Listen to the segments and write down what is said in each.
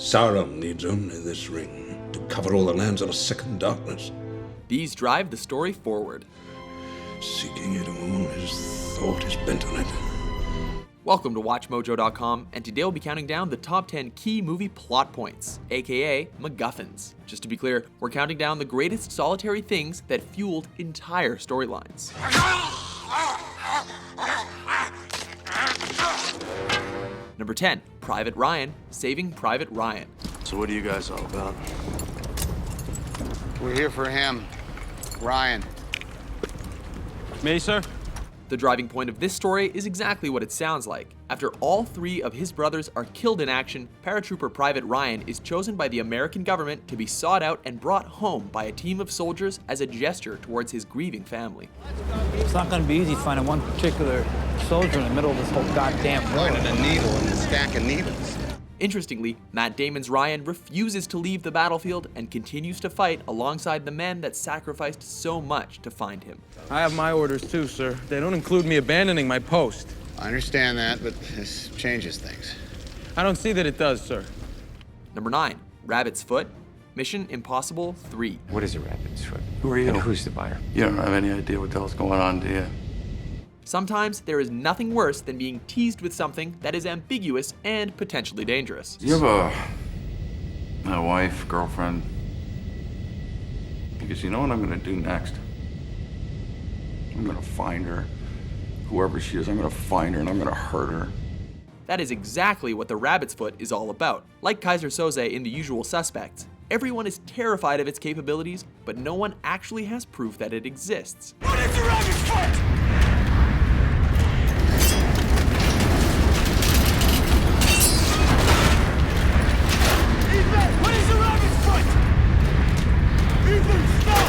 Sauron needs only this ring to cover all the lands of a second darkness. These drive the story forward. Seeking it all, his thought is bent on it. Welcome to WatchMojo.com, and today we'll be counting down the top 10 key movie plot points, aka MacGuffins. Just to be clear, we're counting down the greatest solitary things that fueled entire storylines. Number 10, Private Ryan, Saving Private Ryan. So what are you guys all about? We're here for him, Ryan. Me, sir? The driving point of this story is exactly what it sounds like. After all three of his brothers are killed in action, paratrooper Private Ryan is chosen by the American government to be sought out and brought home by a team of soldiers as a gesture towards his grieving family. It's not going to be easy finding one particular soldier in the middle of this whole goddamn war. Finding a needle in a stack of needles. Interestingly, Matt Damon's Ryan refuses to leave the battlefield and continues to fight alongside the men that sacrificed so much to find him. I have my orders too, sir. They don't include me abandoning my post. I understand that, but this changes things. I don't see that it does, sir. Number 9, Rabbit's Foot, Mission Impossible 3. What is a rabbit's foot? Who are you? And who's the buyer? You don't have any idea what the hell's going on, do you? Sometimes there is nothing worse than being teased with something that is ambiguous and potentially dangerous. Do you have a wife, girlfriend? Because you know what I'm gonna do next? I'm gonna find her. Whoever she is, I'm gonna find her and I'm gonna hurt her. That is exactly what the Rabbit's Foot is all about. Like Kaiser Soze in The Usual Suspects, everyone is terrified of its capabilities, but no one actually has proof that it exists. What is the rabbit's foot? What is the rabbit's foot? Ethan, stop!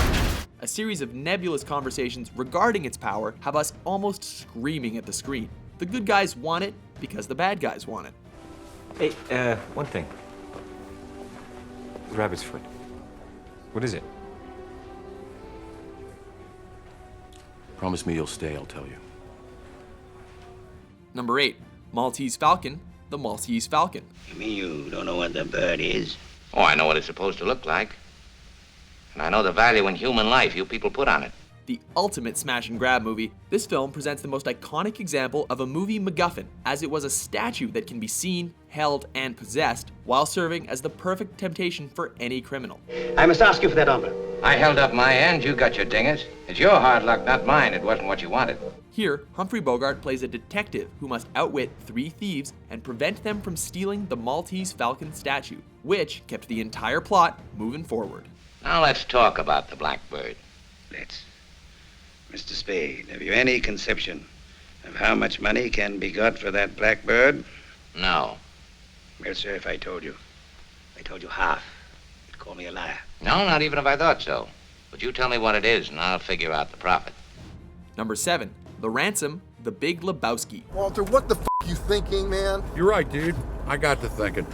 A series of nebulous conversations regarding its power have us almost screaming at the screen. The good guys want it because the bad guys want it. Hey, one thing. The rabbit's foot. What is it? Promise me you'll stay, I'll tell you. Number 8, Maltese Falcon, the Maltese Falcon. You mean you don't know what the bird is? Oh, I know what it's supposed to look like. And I know the value in human life you people put on it. The ultimate smash and grab movie, this film presents the most iconic example of a movie MacGuffin, as it was a statue that can be seen, held, and possessed while serving as the perfect temptation for any criminal. I must ask you for that honor. I held up my end, you got your dingers. It's your hard luck, not mine. It wasn't what you wanted. Here, Humphrey Bogart plays a detective who must outwit 3 thieves and prevent them from stealing the Maltese Falcon statue, which kept the entire plot moving forward. Now let's talk about the blackbird. Let's. Mr. Spade, have you any conception of how much money can be got for that blackbird? No. Well, sir, if I told you half, you'd call me a liar. No, not even if I thought so. But you tell me what it is and I'll figure out the profit. Number 7, the Ransom, the Big Lebowski. Walter, what the f*** you thinking, man? You're right, dude. I got to thinking,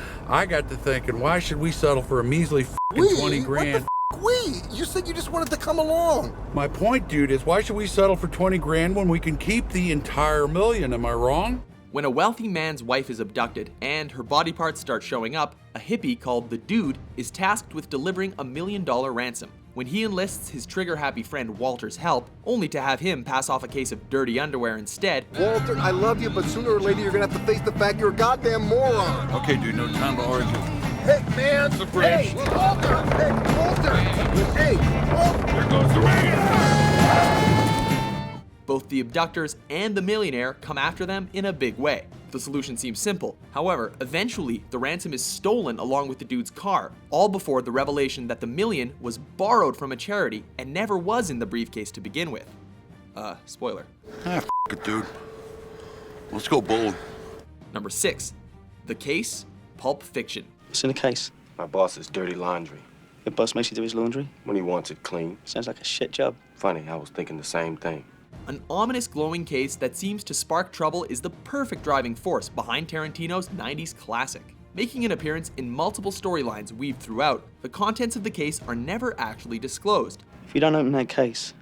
why should we settle for a measly f***ing 20 grand? What the f*** we? You said you just wanted to come along. My point, dude, is why should we settle for 20 grand when we can keep the entire million? Am I wrong? When a wealthy man's wife is abducted and her body parts start showing up, a hippie called the Dude is tasked with delivering $1 million ransom. When he enlists his trigger-happy friend Walter's help, only to have him pass off a case of dirty underwear instead. Walter, I love you, but sooner or later you're gonna have to face the fact you're a goddamn moron. Okay, dude, no time to argue. Hey, man! The bridge. Hey, Walter! Hey, Walter! Hey, Walter! There goes the ring! Both the abductors and the millionaire come after them in a big way. The solution seems simple. However, eventually, the ransom is stolen along with the dude's car, all before the revelation that the million was borrowed from a charity and never was in the briefcase to begin with. Spoiler. F it, dude. Let's go bold. Number 6, The Case, Pulp Fiction. What's in the case? My boss's dirty laundry. Your boss makes you do his laundry? When he wants it clean. Sounds like a shit job. Funny, I was thinking the same thing. An ominous glowing case that seems to spark trouble is the perfect driving force behind Tarantino's 90s classic. Making an appearance in multiple storylines weaved throughout, the contents of the case are never actually disclosed. If you don't open that case,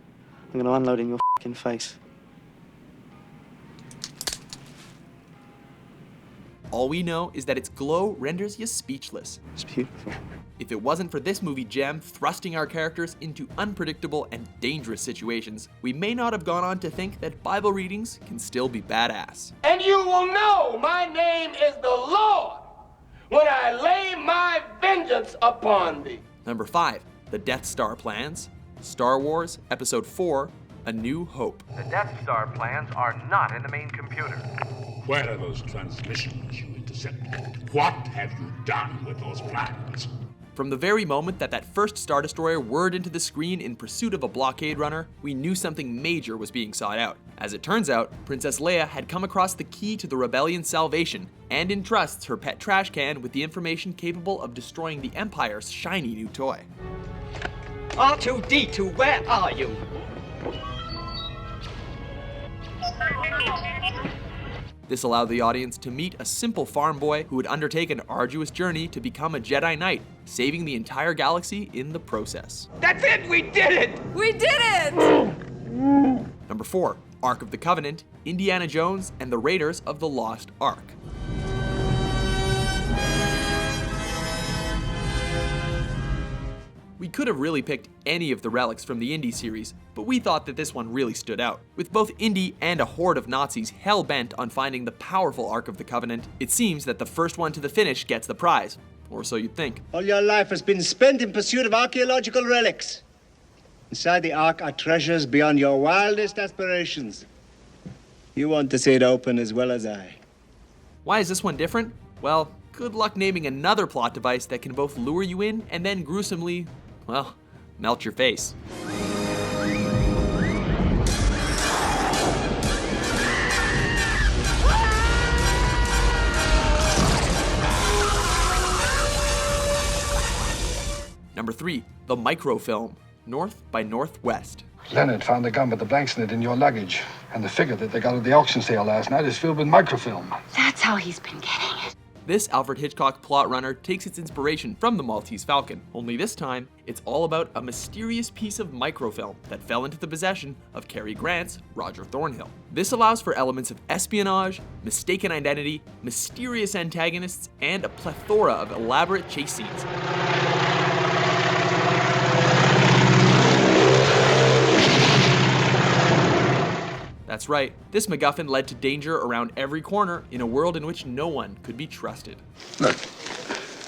I'm gonna unload in your f***ing face. All we know is that its glow renders you speechless. It's beautiful. If it wasn't for this movie gem thrusting our characters into unpredictable and dangerous situations, we may not have gone on to think that Bible readings can still be badass. And you will know my name is the Lord when I lay my vengeance upon thee. Number 5, the Death Star plans. Star Wars Episode 4, A New Hope. The Death Star plans are not in the main computer. Where are those transmissions you intercepted? What have you done with those plans? From the very moment that first Star Destroyer whirred into the screen in pursuit of a blockade runner, we knew something major was being sought out. As it turns out, Princess Leia had come across the key to the rebellion's salvation and entrusts her pet trash can with the information capable of destroying the Empire's shiny new toy. R2-D2, where are you? This allowed the audience to meet a simple farm boy who would undertake an arduous journey to become a Jedi Knight, saving the entire galaxy in the process. That's it, we did it! We did it! Number 4, Ark of the Covenant, Indiana Jones and the Raiders of the Lost Ark. We could have really picked any of the relics from the Indy series, but we thought that this one really stood out. With both Indy and a horde of Nazis hell-bent on finding the powerful Ark of the Covenant, it seems that the first one to the finish gets the prize. Or so you'd think. All your life has been spent in pursuit of archaeological relics. Inside the Ark are treasures beyond your wildest aspirations. You want to see it open as well as I. Why is this one different? Well, good luck naming another plot device that can both lure you in and then gruesomely, well, melt your face. Number 3, the microfilm, North by Northwest. Leonard found the gun with the blanks in it in your luggage, and the figure that they got at the auction sale last night is filled with microfilm. That's how he's been getting it. This Alfred Hitchcock plot runner takes its inspiration from the Maltese Falcon, only this time, it's all about a mysterious piece of microfilm that fell into the possession of Cary Grant's Roger Thornhill. This allows for elements of espionage, mistaken identity, mysterious antagonists, and a plethora of elaborate chase scenes. That's right, this MacGuffin led to danger around every corner in a world in which no one could be trusted. Look,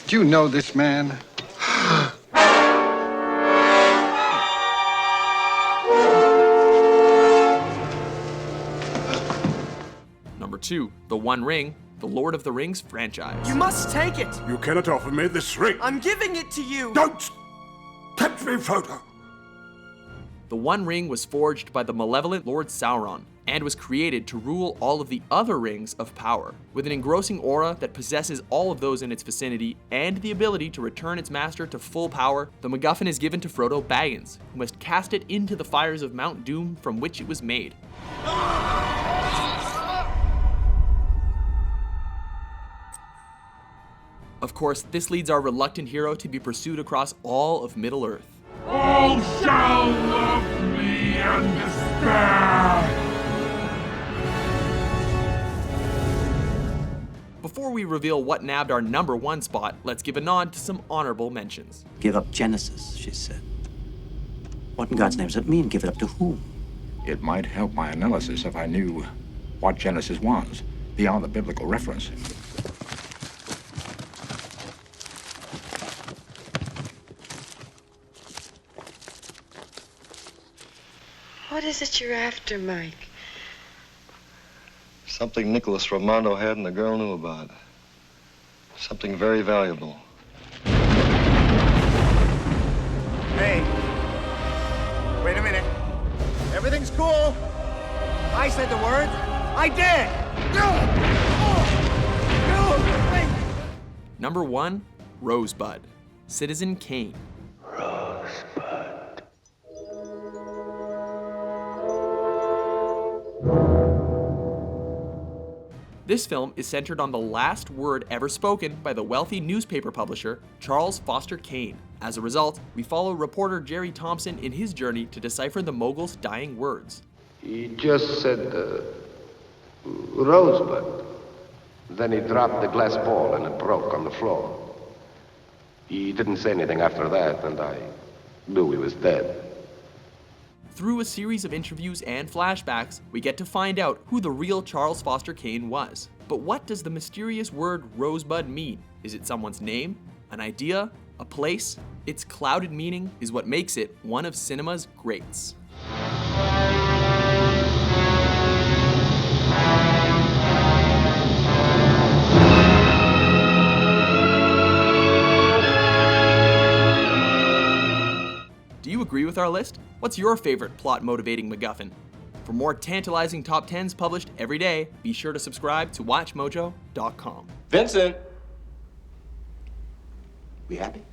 do you know this man? Number 2, The One Ring, the Lord of the Rings franchise. You must take it! You cannot offer me this ring. I'm giving it to you! Don't touch me, Frodo! The One Ring was forged by the malevolent Lord Sauron and was created to rule all of the other rings of power. With an engrossing aura that possesses all of those in its vicinity and the ability to return its master to full power, the MacGuffin is given to Frodo Baggins, who must cast it into the fires of Mount Doom from which it was made. Of course, this leads our reluctant hero to be pursued across all of Middle-earth. All shall love me and despair! Before we reveal what nabbed our number 1 spot, let's give a nod to some honorable mentions. Give up Genesis, she said. What in God's name does it mean, give it up to whom? It might help my analysis if I knew what Genesis was, beyond the biblical reference. What is it you're after, Mike? Something Nicholas Romano had and the girl knew about. Something very valuable. Hey. Wait a minute. Everything's cool. I said the word. I did. Number 1, Rosebud, Citizen Kane. Rosebud. This film is centered on the last word ever spoken by the wealthy newspaper publisher Charles Foster Kane. As a result, we follow reporter Jerry Thompson in his journey to decipher the mogul's dying words. He just said, Rosebud. Then he dropped the glass ball and it broke on the floor. He didn't say anything after that, and I knew he was dead. Through a series of interviews and flashbacks, we get to find out who the real Charles Foster Kane was. But what does the mysterious word Rosebud mean? Is it someone's name? An idea? A place? Its clouded meaning is what makes it one of cinema's greats. Do you agree with our list? What's your favorite plot-motivating MacGuffin? For more tantalizing top 10s published every day, be sure to subscribe to WatchMojo.com. Vincent! We happy?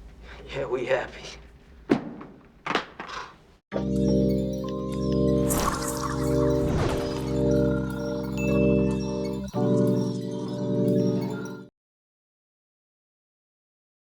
Yeah, we happy.